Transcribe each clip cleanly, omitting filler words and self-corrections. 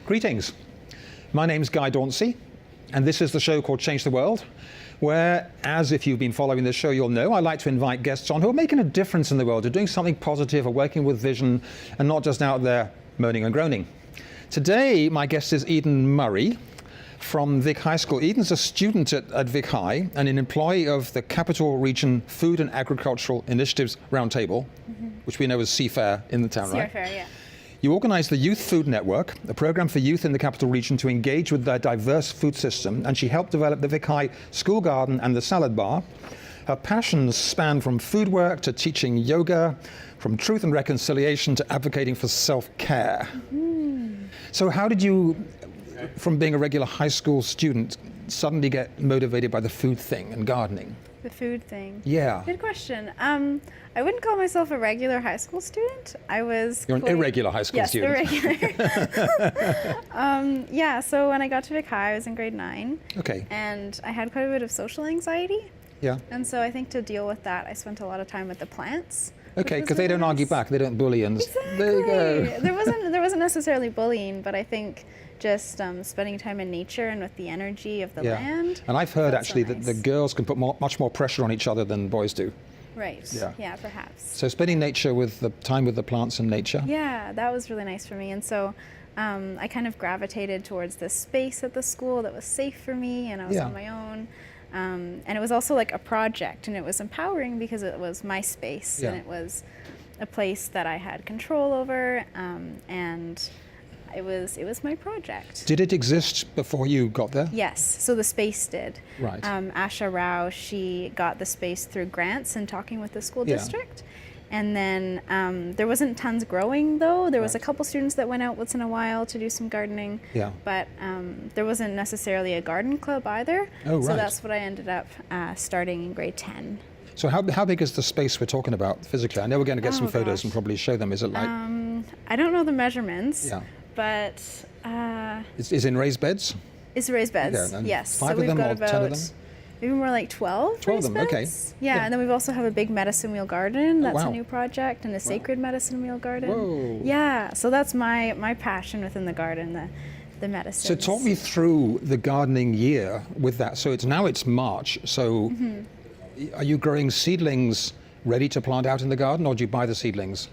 Greetings. My name's Guy Dauncey, and this is the show called Change the World, where, as if you've been following this show, you'll know, I like to invite guests on who are making a difference in the world, who are doing something positive, are working with vision, and not just out there moaning and groaning. Today, my guest is Eden Murray from Vic High School. Eden's a student at Vic High and an employee of the Capital Region Food and Agricultural Initiatives Roundtable, which we know as CFAIR in the town, right? CFAIR, yeah. You organise the Youth Food Network, a programme for youth in the Capital Region to engage with their diverse food system, and she helped develop the Vic High School Garden and the Salad Bar. Her passions span from food work to teaching yoga, from truth and reconciliation to advocating for self-care. So how did you, from being a regular high school student, suddenly get motivated by the food thing and gardening? The food thing. Yeah. Good question. I wouldn't call myself a regular high school student. You're an irregular high school student. Yes, irregular. Yeah, so when I got to Vic High, I was in grade 9. Okay. And I had quite a bit of social anxiety. Yeah. And so I think to deal with that, I spent a lot of time with the plants. Okay, because they don't argue back, they don't bully, and Exactly. there you go. There wasn't necessarily bullying, but I think just spending time in nature and with the energy of the land. And I've heard felt actually so that nice. the girls can put much more pressure on each other than boys do. Right. Yeah. Yeah, perhaps. So spending nature with the time with the plants and nature. Yeah, that was really nice for me. And so I kind of gravitated towards this space at the school that was safe for me, and I was on my own. And it was also like a project, and it was empowering because it was my space, and it was a place that I had control over, and it was my project. Did it exist before you got there? Yes, so the space did. Right. Asha Rao, she got the space through grants and talking with the school district. And then there wasn't tons growing though. There was a couple students that went out once in a while to do some gardening. Yeah. But there wasn't necessarily a garden club either. Oh, right. So that's what I ended up starting in grade 10. So how big is the space we're talking about physically? I know we're going to get some photos and probably show them. Is it like? I don't know the measurements. Yeah. But is in raised beds? It's raised beds. Yeah, yes. 5 so of we've them got or about 10 of them? maybe more like 12. 12 of them. raised Okay. beds. Yeah, and then we've also have a big medicine wheel garden. That's wow. a new project, and a sacred medicine wheel garden. Whoa. Yeah. So that's my passion within the garden, the medicine. So talk me through the gardening year with that. So it's March. So are you growing seedlings ready to plant out in the garden, or do you buy the seedlings?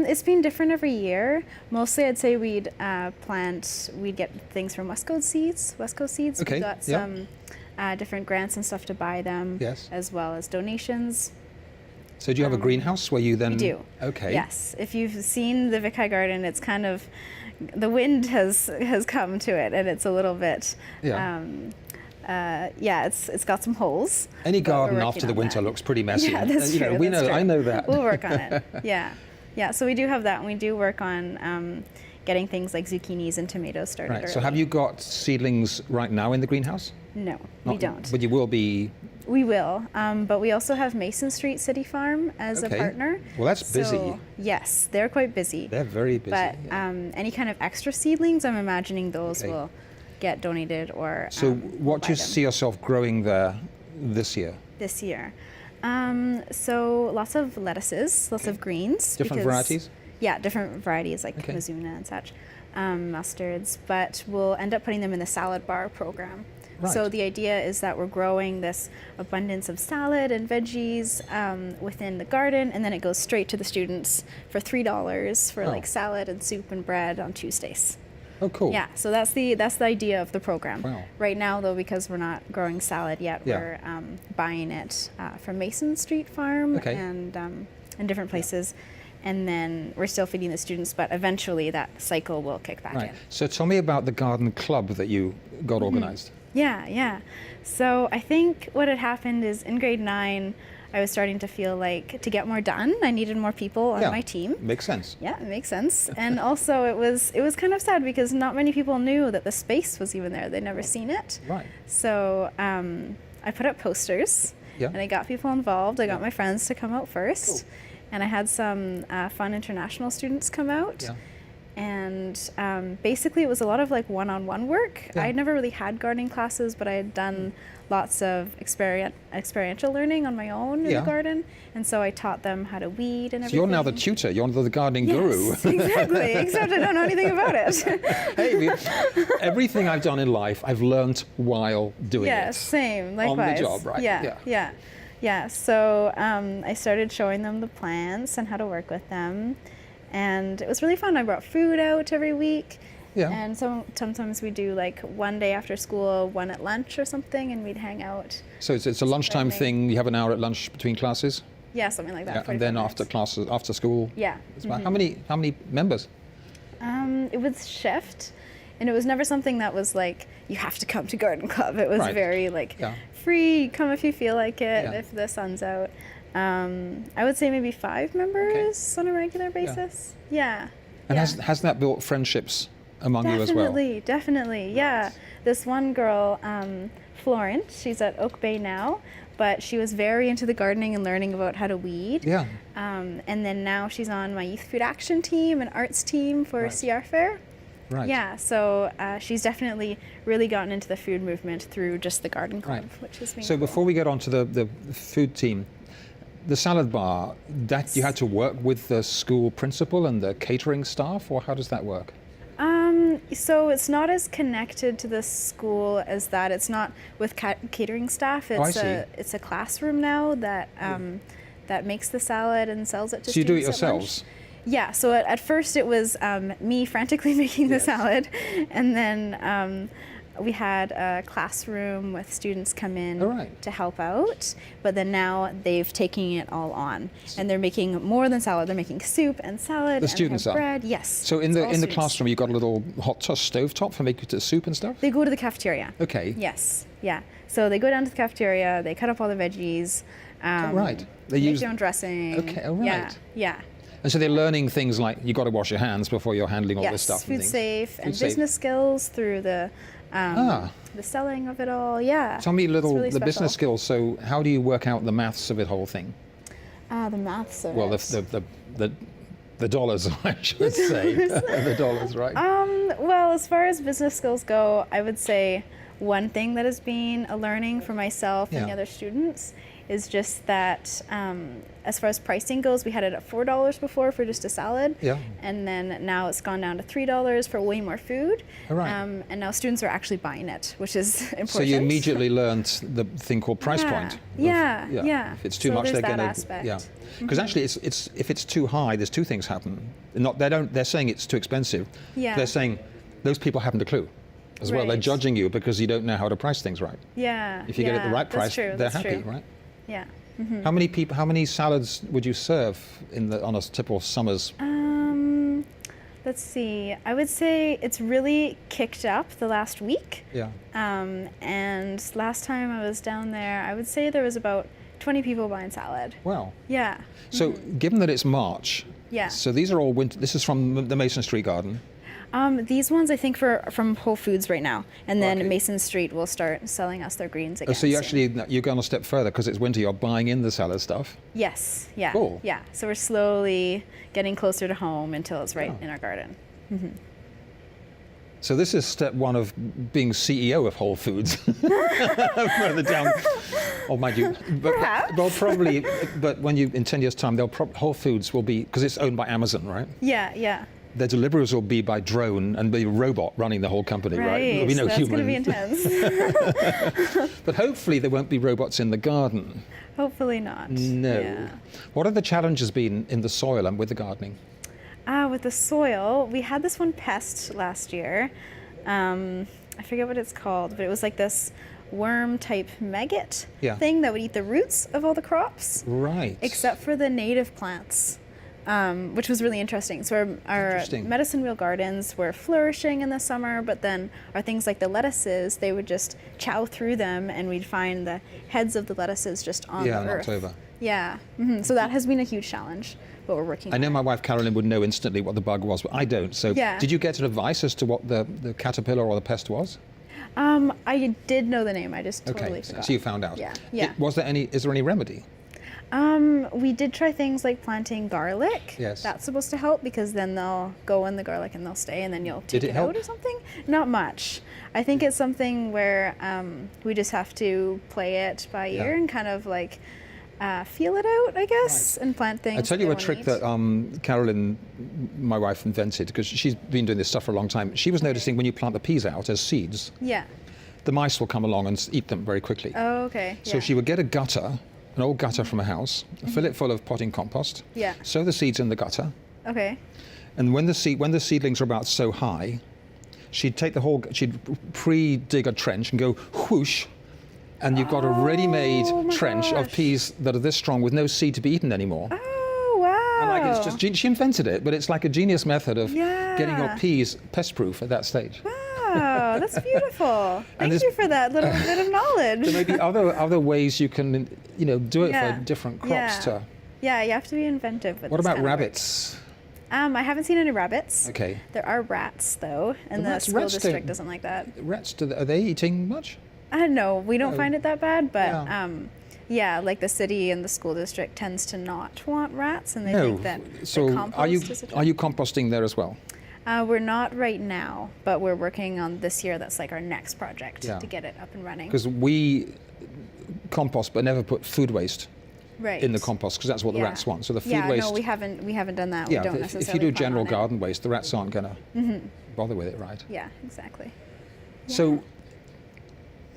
It's been different every year. Mostly, I'd say we'd get things from West Coast Seeds. Okay. We got some different grants and stuff to buy them, as well as donations. So do you have a greenhouse where you then? We do. Okay. Yes. If you've seen the Vic High Garden, it's kind of, the wind has come to it, and it's a little bit. It's got some holes. Any garden after the winter looks pretty messy. Yeah, that's true. I know that. We'll work on it. Yeah. So we do have that, and we do work on getting things like zucchinis and tomatoes started early. So have you got seedlings right now in the greenhouse? No, we don't. But you will be. We will, but we also have Mason Street City Farm as a partner. Well, that's busy. Yes, they're quite busy. They're very busy. But any kind of extra seedlings, I'm imagining those will get donated or. So what do you see yourself growing there this year? This year. So lots of lettuces, lots of greens. Different varieties? Yeah, different varieties like Mizuna and such, mustards, but we'll end up putting them in the salad bar program. Right. So the idea is that we're growing this abundance of salad and veggies within the garden, and then it goes straight to the students for $3 for like salad and soup and bread on Tuesdays. Oh, cool. Yeah, so that's the idea of the program. Wow. Right now, though, because we're not growing salad yet, we're buying it from Mason Street Farm and different places. And then we're still feeding the students, but eventually that cycle will kick back in. So tell me about the garden club that you got organized. Yeah. So I think what had happened is in grade 9, I was starting to feel like to get more done, I needed more people on my team. Makes sense. Yeah, it makes sense. And also it was kind of sad because not many people knew that the space was even there. They'd never seen it. Right. So I put up posters and I got people involved. I got my friends to come out first. Cool. And I had some fun international students come out. And basically, it was a lot of like one-on-one work. Yeah. I'd never really had gardening classes, but I had done lots of experiential learning on my own in Yeah. the garden. And so I taught them how to weed and So everything. you're now the tutor, you're the gardening guru. Yes, exactly, except I don't know anything about it. Hey, everything I've done in life, I've learnt while doing Yeah, it. same, likewise. On the job, right? Yeah. So I started showing them the plants and how to work with them. And it was really fun. I brought food out every week. Yeah. And sometimes we do like one day after school, one at lunch or something, and we'd hang out. So it's a lunchtime thing, you have an hour at lunch between classes? Yeah, something like that. Yeah, and then 45 after minutes. classes, after school? Yeah. As well. How many members? It was shift, and it was never something that was like, you have to come to garden club. It was Right. very like Yeah. free, come if you feel like it, Yeah. if the sun's out. I would say maybe 5 members on a regular basis. Yeah. And yeah. has that built friendships among you as well? Definitely, yeah. This one girl, Florence, she's at Oak Bay now, but she was very into the gardening and learning about how to weed. Yeah. And then now she's on my youth food action team and arts team for Right. CR Fair. Right. Yeah, so she's definitely really gotten into the food movement through just the garden club, Right. which has been So cool. before we get on to the food team, the salad bar, that you had to work with the school principal and the catering staff, or how does that work? So it's not as connected to the school as that. It's not with catering staff. I It's it's a classroom now that that makes the salad and sells it to So you do it students at lunch. yourselves? Yeah. So at first it was me frantically making the Yes. salad, and then we had a classroom with students come in All right. to help out. But then now they've taken it all on, and they're making more than salad. They're making soup and salad. The and students have are? bread. Yes. So in it's the all in the students. classroom, you've got a little hot stove top for making the soup and stuff? They go to the cafeteria. Okay. Yes. Yeah. So they go down to the cafeteria. They cut up all the veggies. Right. They Make use. their own dressing. Okay, all right. Yeah. Yeah. And so they're learning things like you got to wash your hands before you're handling all Yes. this stuff. Food and things. safe and Food safe. business skills through the the selling of it all. Yeah. Tell me a little really the business special. skills. So how do you work out the maths of the whole thing? The maths of Well, it. the dollars, I should say. The dollars, right? Well, as far as business skills go, I would say one thing that has been a learning for myself and the Yeah. other students is just that as far as pricing goes, we had it at $4 before for just a salad. Yeah. And then now it's gone down to $3 for way more food. All right. And now students are actually buying it, which is important. So you immediately learned the thing called price Yeah. point. of- Yeah. If it's too So much, there's they're that going to. aspect. Yeah. Because actually, it's if it's too high, there's two things happen. They're saying it's too expensive. Yeah. They're saying those people haven't a clue. As well, they're Right. judging you because you don't know how to price things right. Yeah. If you get it the right that's price, true, they're that's happy, true. right? Yeah. How many salads would you serve on a typical summers? Let's see. I would say it's really kicked up the last week. Yeah. And last time I was down there, I would say there was about 20 people buying salad. Wow. Yeah. So, given that it's March, Yeah. so these are all winter. This is from the Mason Street Garden. These ones I think from Whole Foods right now, and then Okay. Mason Street will start selling us their greens again. Oh, so you soon. you're going a step further because it's winter. You're buying in the salad stuff. Yes. Yeah. Cool. Yeah. So we're slowly getting closer to home until it's right Oh. in our garden. So this is step one of being CEO of Whole Foods. Further down. Oh, mind you. But, Perhaps. well, probably. But when you in 10 years' time, Whole Foods will be because it's owned by Amazon, right? Yeah. Yeah. Their deliveries will be by drone and be a robot running the whole company, right? There'll be no That's human. going to be intense. But hopefully there won't be robots in the garden. Hopefully not. No. Yeah. What have the challenges been in the soil and with the gardening? With the soil, we had this one pest last year. I forget what it's called, but it was like this worm-type maggot Yeah. thing that would eat the roots of all the crops, Right. except for the native plants, which was really interesting. So our Interesting. medicine wheel gardens were flourishing in the summer, but then our things like the lettuces, they would just chow through them, and we'd find the heads of the lettuces just on Yeah, the in earth. October. Yeah. So that has been a huge challenge, but we're working I on know it. my wife Carolyn would know instantly what the bug was, but I don't. So Yeah. did you get advice as to what the caterpillar or the pest was? I did know the name. I just totally Okay, forgot. so you found out. Yeah. Yeah. Is there any remedy? We did try things like planting garlic. Yes. That's supposed to help because then they'll go in the garlic and they'll stay, and then you'll take Did it it help? out or something. Not much. I think it's something where we just have to play it by ear and kind of like feel it out, I guess, and plant things. I tell you they a wanna trick eat. that Carolyn, my wife, invented, because she's been doing this stuff for a long time. She was noticing when you plant the peas out as seeds, Yeah. the mice will come along and eat them very quickly. Oh, okay. So yeah. she would get a gutter, an old gutter from a house, fill it full of potting compost, Yeah. sow the seeds in the gutter, Okay. and when the seedlings are about so high, she'd take she'd pre-dig a trench and go whoosh, and you've got a ready-made Oh my trench of gosh. peas that are this strong with no seed to be eaten anymore. Oh, wow. And like it's just she invented it, but it's like a genius method of getting your Yeah. peas pest-proof at that stage. Wow, that's beautiful. Thank there's- you for that little bit of knowledge. There may be other ways you can do it Yeah. for different crops Yeah. too. Yeah, you have to be inventive with What this about kind of work. rabbits? I haven't seen any rabbits. Okay. There are rats though, and The the rats- school rats district don't- doesn't like that. Rats, are they eating much? No, we don't No. find it that bad, but Yeah. yeah, like the city and the school district tends to not want rats, and they No. think that So the compost are you is a are you composting there as well? We're not right now, but we're working on this year. That's like our next project Yeah. to get it up and running. Because we compost but never put food waste Right. in the compost because that's what the Yeah. rats want. So the food Yeah, waste. no, we haven't done that. yeah, we don't if necessarily you do plan general on it. garden waste, the rats aren't going to bother with it, right? Yeah, exactly. So,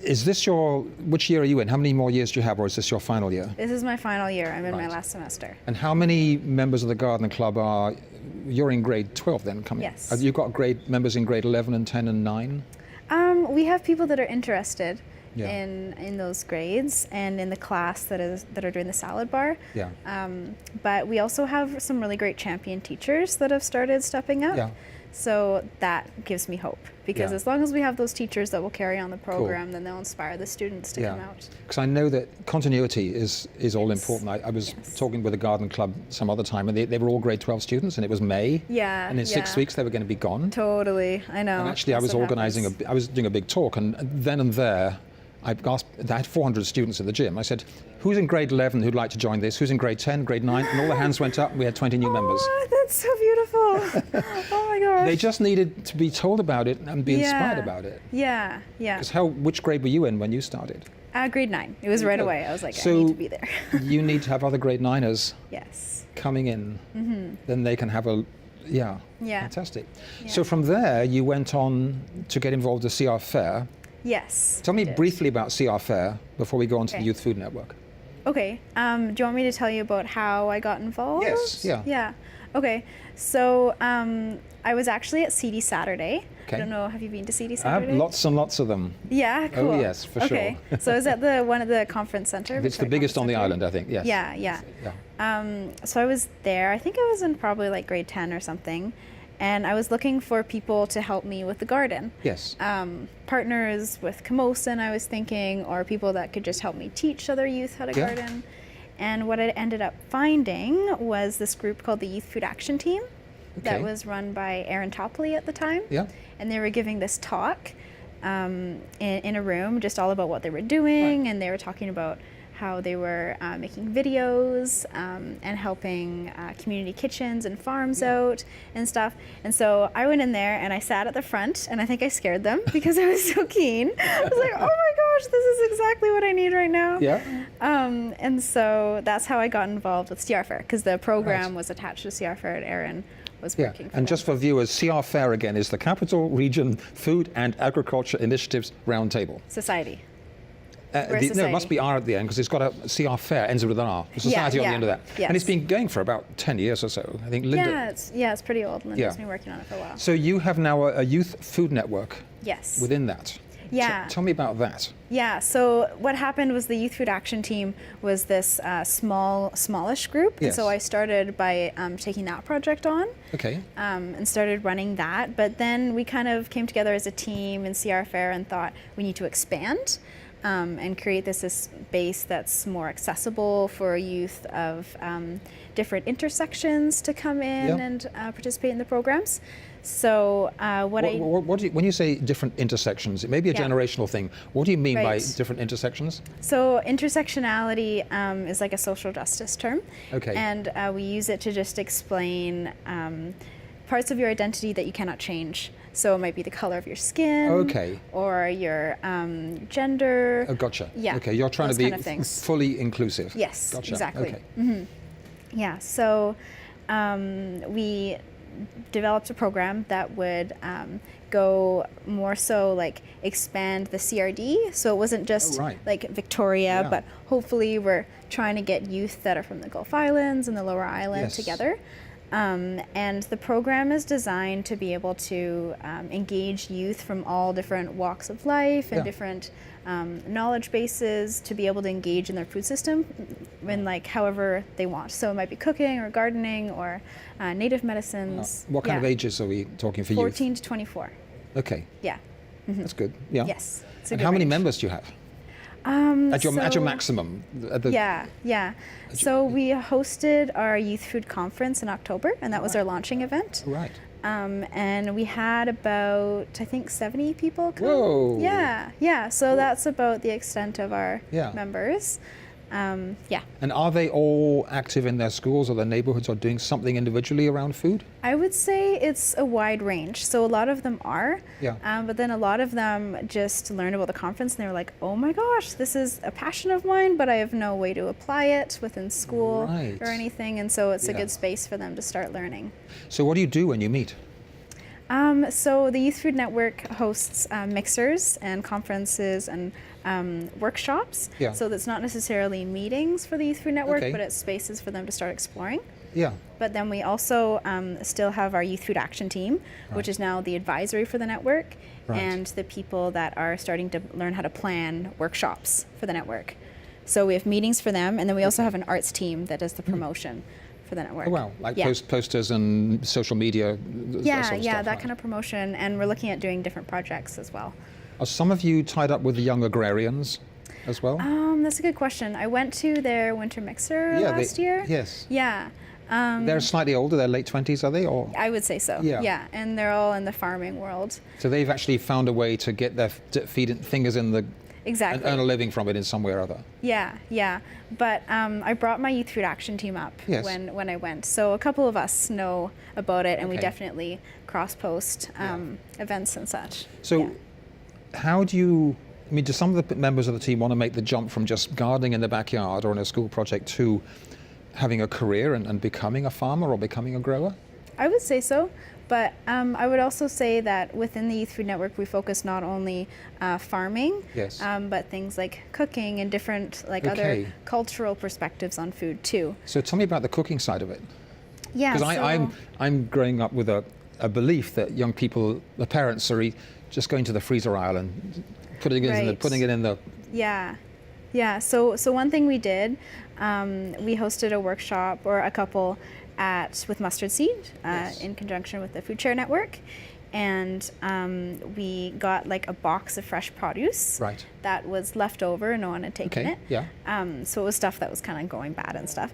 is this which year are you in? How many more years do you have, or is this your final year? This is my final year. I'm in my Right. last semester. And how many members of the garden club you're in grade 12 then coming? Yes. Have you got members in grade 11 and 10 and 9? We have people that are interested Yeah. in those grades and in the class that are doing the salad bar. Yeah. But we also have some really great champion teachers that have started stepping up. Yeah. So that gives me hope because Yeah. as long as we have those teachers that will carry on the program, then they'll inspire the students to come out. Because I know that continuity is all Yes. important. I was Yes. talking with a garden club some other time, and they were all grade 12 students, and it was May. Yeah. And in 6 weeks they were going to be gone. Totally, I know. And actually, I That's was what organising happens. I was doing a big talk, and then and there, I had 400 students in the gym. I said, "Who's in grade 11 who'd like to join this? Who's in grade 10, grade 9?" And all the hands went up, and we had 20 new members. Oh, that's so beautiful. Oh my gosh. They just needed to be told about it and be inspired Yeah. about it. Yeah, yeah. Because which grade were you in when you started? Grade 9. It was right go. away. I was like, I So need to be there. you need to have other grade 9ers Yes. coming in. Then they can have Yeah. fantastic. Yeah. So from there, you went on to get involved with CR Fair. Yes. Tell me I did. briefly about CR Fair before we go on to the Okay. Youth Food Network. Okay. Do you want me to tell you about how I got involved? Yes, yeah. Yeah. Okay. So I was actually at CD Saturday. Okay. I don't know. Have you been to CD I have Saturday? lots and lots of them. Yeah. Cool. Oh, yes, for okay. So I was at one of the conference center. It's the Victoria biggest on the Conference island, I think. Yes. Center. Yeah. Yeah. Yeah. So I was there. I think I was in probably like grade 10 or something. And I was looking for people to help me with the garden. Yes. Partners with Camosun, I was thinking, or people that could just help me teach other youth how to Yeah. garden. And what I ended up finding was this group called the Youth Food Action Team that Okay. was run by Aaron Topley at the time. Yeah. And they were giving this talk in a room just all about what they were doing. Right. And they were talking about how they were making videos and helping community kitchens and farms out and stuff. And so I went in there and I sat at the front, and I think I scared them because I was so keen. I was like, oh my gosh, this is exactly what I need right now. Yeah. And so that's how I got involved with CR Fair, because the program Right. was attached to CR Fair, and Aaron was Yeah. working for And them. just for viewers, CR Fair again is the Capital Region Food and Agriculture Initiatives Roundtable. Society. We're a No, it society. must be R at the end because it's got a CR Fair ends with an R. The society on the yeah, end of that. yes. And it's been going for about 10 years or so. I think Linda. Yeah, it's pretty old. Linda's Yeah. been working on it for a while. So you have now a youth food network Yes. within that. Yeah. Tell me about that. Yeah, so what happened was the Youth Food Action Team was this smallish group. And Yes. so I started by taking that project on Okay. and started running that. But then we kind of came together as a team in CR Fair and thought we need to expand and create this space that's more accessible for youth of different intersections to come in Yeah. and participate in the programs. So what do you, when you say different intersections, it may be a generational thing. What do you mean by different intersections? So intersectionality is like a social justice term. Okay. And we use it to just explain parts of your identity that you cannot change. So it might be the color of your skin, or your gender. Oh, gotcha. Yeah. Okay, you're trying to be fully inclusive. Yes, gotcha. Exactly. Okay. Mm-hmm. Yeah. So we developed a program that would go more so like expand the CRD. So it wasn't just like Victoria, but hopefully we're trying to get youth that are from the Gulf Islands and the Lower Island together. And the program is designed to be able to engage youth from all different walks of life and different knowledge bases to be able to engage in their food system in like however they want. So it might be cooking or gardening or native medicines. What kind of ages are we talking for 14 youth? to 24. Okay. Yeah. Mm-hmm. That's good. Yeah. Yes. And how many members do you have? At your maximum? So we hosted our youth food conference in October, and that was our launching event. Right. And we had about, I think, 70 people come. Whoa. Yeah. So that's about the extent of our members. And are they all active in their schools or their neighborhoods or doing something individually around food? I would say it's a wide range. So a lot of them are, but then a lot of them just learned about the conference and they were like, oh my gosh, this is a passion of mine, but I have no way to apply it within school or anything. And so it's a good space for them to start learning. So what do you do when you meet? So the Youth Food Network hosts mixers and conferences and workshops. So that's not necessarily meetings for the Youth Food Network, but it's spaces for them to start exploring. But then we also still have our Youth Food Action Team, which is now the advisory for the network, and the people that are starting to learn how to plan workshops for the network. So we have meetings for them, and then we also have an arts team that does the promotion for the network. Oh, wow. Like posters and social media, that sort of stuff, that kind of promotion, and we're looking at doing different projects as well. Are some of you tied up with the young agrarians as well? That's a good question. I went to their winter mixer last year. Yes. Yeah. They're slightly older, they're late 20s, are they? Or? I would say so. Yeah. And they're all in the farming world. So they've actually found a way to get their fingers in the... Exactly. And earn a living from it in some way or other. Yeah. But I brought my Youth Food Action Team up when I went. So a couple of us know about it, and we definitely cross-post events and such. So how do you... I mean, do some of the members of the team want to make the jump from just gardening in the backyard or in a school project to having a career and becoming a farmer or becoming a grower? I would say so. But I would also say that within the Youth Food Network, we focus not only farming, but things like cooking and different other cultural perspectives on food too. So tell me about the cooking side of it. Yeah, because I'm growing up with a belief that young people, the parents are just going to the freezer aisle and putting it in the. Yeah. So one thing we did, we hosted a workshop or a couple with Mustard Seed in conjunction with the Food Share Network, and we got like a box of fresh produce that was left over and no one had taken it. So it was stuff that was kind of going bad and stuff,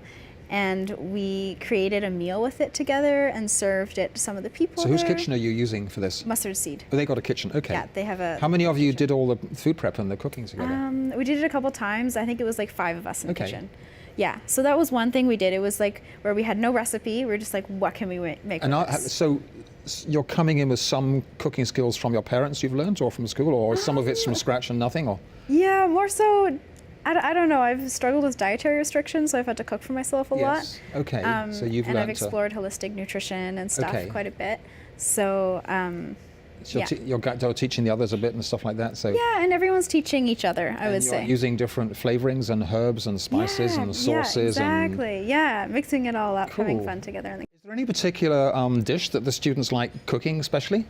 and we created a meal with it together and served it to some of the people. So whose kitchen are you using for this? Mustard Seed. Oh, they got a kitchen. Okay. Yeah, they have a. How many of you did all the food prep and the cooking together? We did it a couple times. I think it was like 5 of us in the kitchen. Yeah, so that was one thing we did. It was like where we had no recipe. We were just like, what can we make? So you're coming in with some cooking skills from your parents you've learned, or from school, or some of it's from scratch and nothing, or? Yeah, more so. I don't know. I've struggled with dietary restrictions, so I've had to cook for myself a lot. Okay. So you've learned. And I've explored holistic nutrition and stuff quite a bit. So. You're teaching the others a bit and stuff like that. So yeah, and everyone's teaching each other, I would say. Using different flavorings and herbs and spices and sauces. Yeah, exactly. Mixing it all up, having fun together. Is there any particular dish that the students like cooking especially?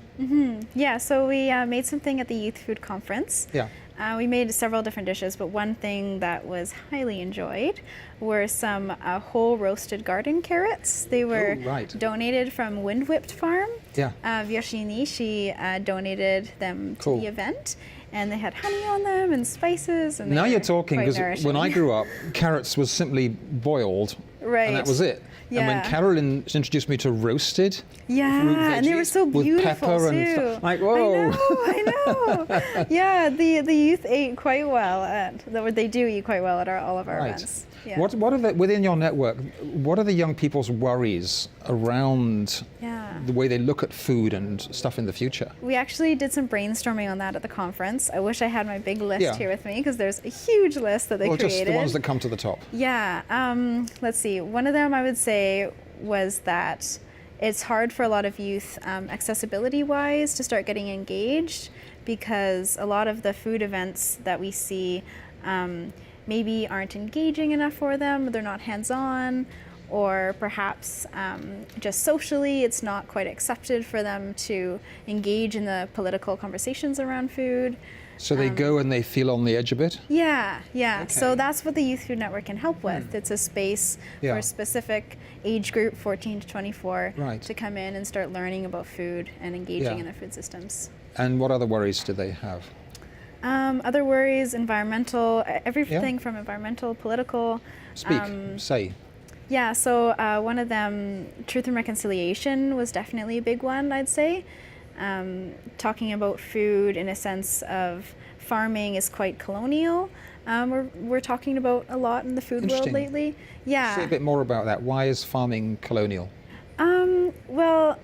Yeah, so we made something at the Youth Food Conference. Yeah. We made several different dishes, but one thing that was highly enjoyed were some whole roasted garden carrots. They were donated from Wind Whipped Farm. Yeah. Vyoshini, she donated them to the event, and they had honey on them and spices. And now you're talking, because when I grew up, carrots was simply boiled, and that was it. Yeah. And when Carolyn introduced me to roasted root veggies and they were so with beautiful pepper too. and stuff, like, whoa. I know. Yeah, the youth ate quite well they do eat quite well at all of our Right. events. Yeah. What are the, within your network, what are the young people's worries around the way they look at food and stuff in the future? We actually did some brainstorming on that at the conference. I wish I had my big list here with me, because there's a huge list that they created. Just the ones that come to the top. Yeah. Let's see. One of them I would say was that it's hard for a lot of youth, accessibility-wise, to start getting engaged, because a lot of the food events that we see maybe aren't engaging enough for them, they're not hands-on, or perhaps just socially it's not quite accepted for them to engage in the political conversations around food. So they go and they feel on the edge a bit? Yeah. Okay. So that's what the Youth Food Network can help with. It's a space for a specific age group, 14 to 24, to come in and start learning about food and engaging in their food systems. And what other worries do they have? Other worries, environmental, everything from environmental, political. Say. Yeah, so one of them, truth and reconciliation, was definitely a big one, I'd say. Talking about food in a sense of farming is quite colonial. We're talking about a lot in the food world lately. Yeah. Say a bit more about that. Why is farming colonial? Well,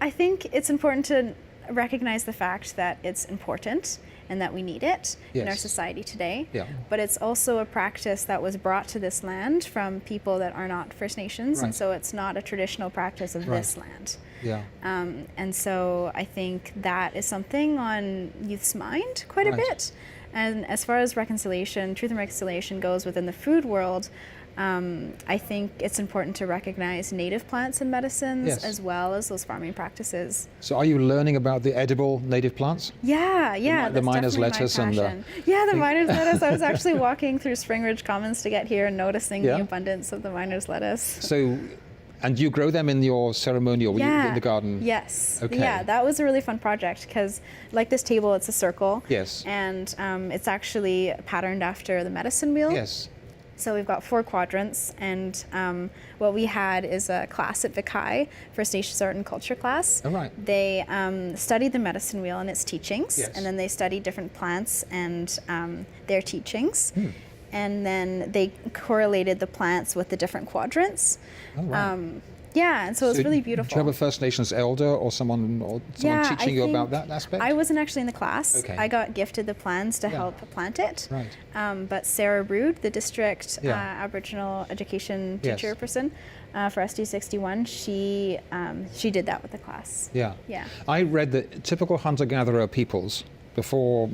I think it's important to recognize the fact that it's important and that we need it in our society today. But it's also a practice that was brought to this land from people that are not First Nations, and so it's not a traditional practice of this land. And so I think that is something on youth's mind quite a bit. And as far as reconciliation, truth and reconciliation goes within the food world, I think it's important to recognize native plants and medicines as well as those farming practices. So are you learning about the edible native plants? Yeah. The miner's lettuce and the... Yeah, the miner's lettuce. I was actually walking through Spring Ridge Commons to get here and noticing the abundance of the miner's lettuce. So, and you grow them in your ceremonial in the garden? Yes. Okay. Yeah, that was a really fun project because, like this table, it's a circle. Yes. And it's actually patterned after the medicine wheel. Yes. So we've got 4 quadrants, and what we had is a class at Vic High, First Nations Art and Culture class. Oh, right. They studied the medicine wheel and its teachings, and then they studied different plants and their teachings. And then they correlated the plants with the different quadrants. Oh, right. Yeah, and so it's really beautiful. Do you have a First Nations elder or someone teaching you about that aspect? I wasn't actually in the class. Okay. I got gifted the plans to help plant it. Right. But Sarah Rood, the district Aboriginal education teacher person for SD61, she did that with the class. Yeah. Yeah. I read that typical hunter-gatherer peoples before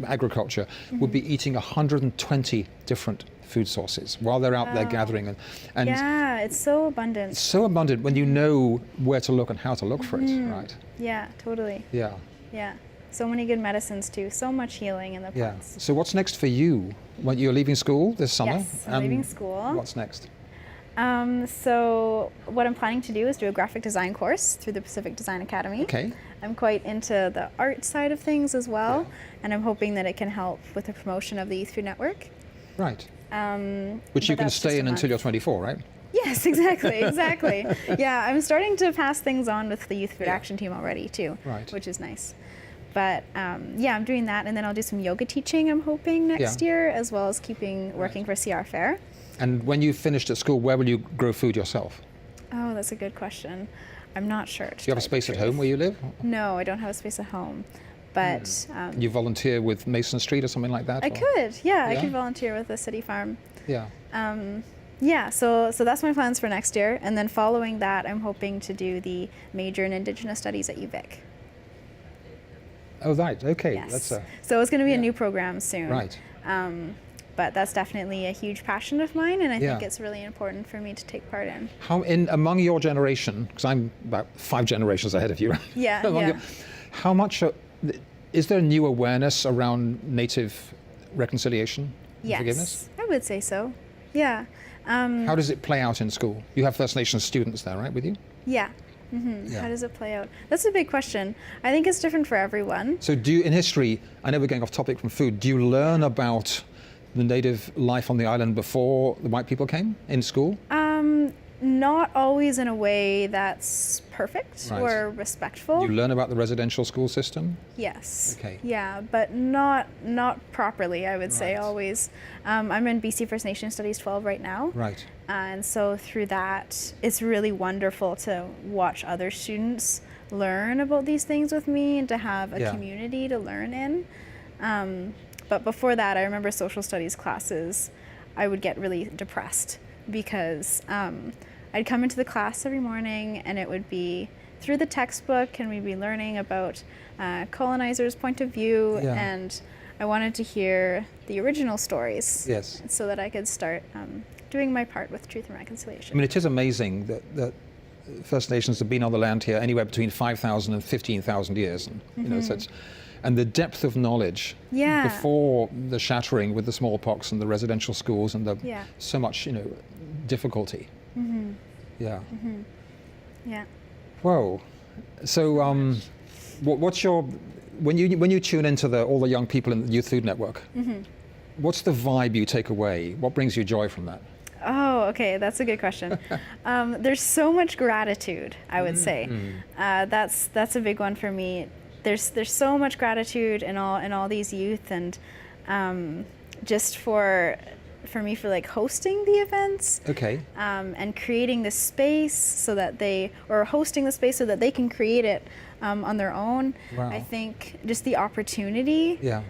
agriculture would be eating 120 different food sources while they're out there gathering, and yeah, it's so abundant. It's so abundant when you know where to look and how to look for it, right? Yeah, totally. Yeah. So many good medicines too. So much healing in the plants. So what's next for you? When you're leaving school this summer? Yes, I'm leaving school. What's next? So what I'm planning to do is do a graphic design course through the Pacific Design Academy. Okay. I'm quite into the art side of things as well, and I'm hoping that it can help with the promotion of the Youth Food Network. Right. Which you can stay in until you're 24, right? Yes, exactly. Yeah, I'm starting to pass things on with the Youth Food Action Team already too, which is nice. But yeah, I'm doing that, and then I'll do some yoga teaching, I'm hoping, next year, as well as working for CR Fair. And when you finished at school, where will you grow food yourself? Oh, that's a good question. I'm not sure. Do you have a space at home where you live? No, I don't have a space at home. But you volunteer with Mason Street or something like that? I could, I could volunteer with the city farm. Yeah. Yeah, so that's my plans for next year, and then following that, I'm hoping to do the major in Indigenous Studies at UVic. Oh, right. Okay. Yes. So it's going to be a new program soon. Right. But that's definitely a huge passion of mine, and I think it's really important for me to take part in. How among your generation, because I'm about 5 generations ahead of you, right? Yeah. How much is there a new awareness around Native reconciliation and forgiveness? I would say so. Yeah. How does it play out in school? You have First Nations students there, right, with you? Yeah. How does it play out? That's a big question. I think it's different for everyone. So do you, in history, I know we're going off topic from food, do you learn about the native life on the island before the white people came in school? not always in a way that's perfect Right. or respectful. You learn about the residential school system? Yes. Okay. Yeah, but not properly, I would say, Right. always. I'm in BC First Nation Studies 12 right now. Right. And so through that, it's really wonderful to watch other students learn about these things with me and to have a Yeah. community to learn in. But before that, I remember social studies classes, I would get really depressed because I'd come into the class every morning and it would be through the textbook and we'd be learning about colonizers' point of view, Yeah. and I wanted to hear the original stories. Yes. So that I could start doing my part with truth and I reconciliation. mean, it is amazing that First Nations have been on the land here anywhere between 5,000 and 15,000 years. And, you know, so it's, and the depth of knowledge Yeah. before the shattering with the smallpox and the residential schools and the Yeah. so much, you know, difficulty. Yeah. Yeah. Whoa. So, what's your when you tune into all the young people in the Youth Food Network? What's the vibe you take away? What brings you joy from that? Oh, okay, that's a good question. There's so much gratitude, I would say. That's a big one for me. There's so much gratitude in all these youth, and just for me for like hosting the events. Okay. And creating the space so that hosting the space so that they can create it on their own. Wow. I think just the opportunity. Yeah.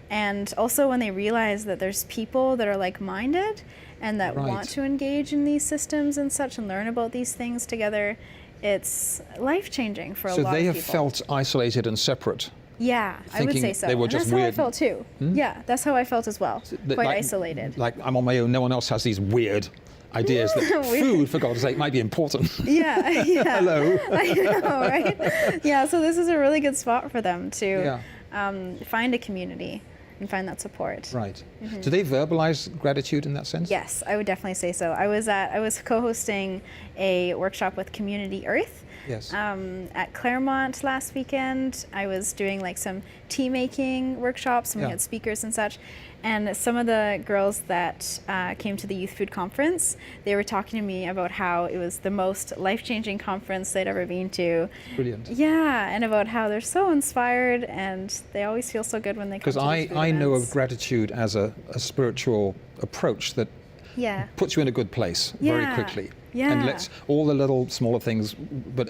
And also when they realize that there's people that are like-minded and that Right. want to engage in these systems and such and learn about these things together, it's life-changing for a So lot they of have people. felt isolated and separate. Yeah, I would thinking say so. they were And just that's weird. how I felt too. Yeah, that's how I felt as well. That, Quite like- isolated. Like I'm on my own. No one else has these weird ideas that food, for God's sake, might be important. Yeah, yeah. Hello. I know, right? Yeah, so this is a really good spot for them to find a community and find that support. Right. Do they verbalize gratitude in that sense? Yes, I would definitely say so. I was co-hosting a workshop with Community Earth. Yes. At Claremont last weekend. I was doing like some tea making workshops, and we Yeah. had speakers and such. And some of the girls that came to the Youth Food Conference, they were talking to me about how it was the most life-changing conference they'd ever been to. Brilliant. Yeah, and about how they're so inspired and they always feel so good when they come Because to these food I know of events. gratitude as a spiritual approach that Yeah. puts you in a good place very Yeah. quickly. Yeah. And lets all the little smaller things, but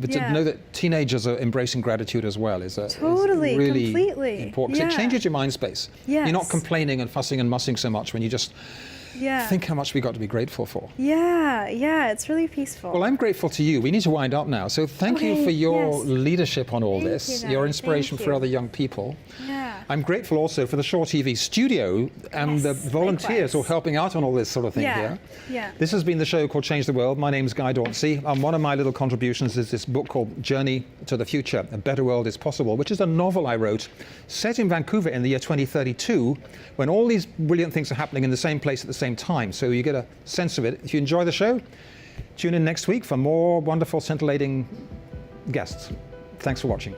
Yeah. to know that teenagers are embracing gratitude as well is Totally, really completely. important. 'Cause Yeah. it changes your mind space. You're not Yes. complaining and fussing and mussing so much when you just Yeah. think how much we got to be grateful for. Yeah, it's really peaceful. Well, I'm grateful to you. We need to wind up now. So thank you Okay, for your yes. leadership on all Thank this, you, your Gary. inspiration Thank for you. other young people. Yeah. I'm grateful also for the Shore TV studio and the Yes, volunteers who are likewise. helping out on all this sort of thing Yeah, here. yeah. This has been the show called Change the World. My name's Guy Dauncey. One of my little contributions is this book called Journey to the Future, A Better World is Possible, which is a novel I wrote set in Vancouver in the year 2032, when all these brilliant things are happening in the same place at the same time. So you get a sense of it. If you enjoy the show, tune in next week for more wonderful, scintillating guests. Thanks for watching.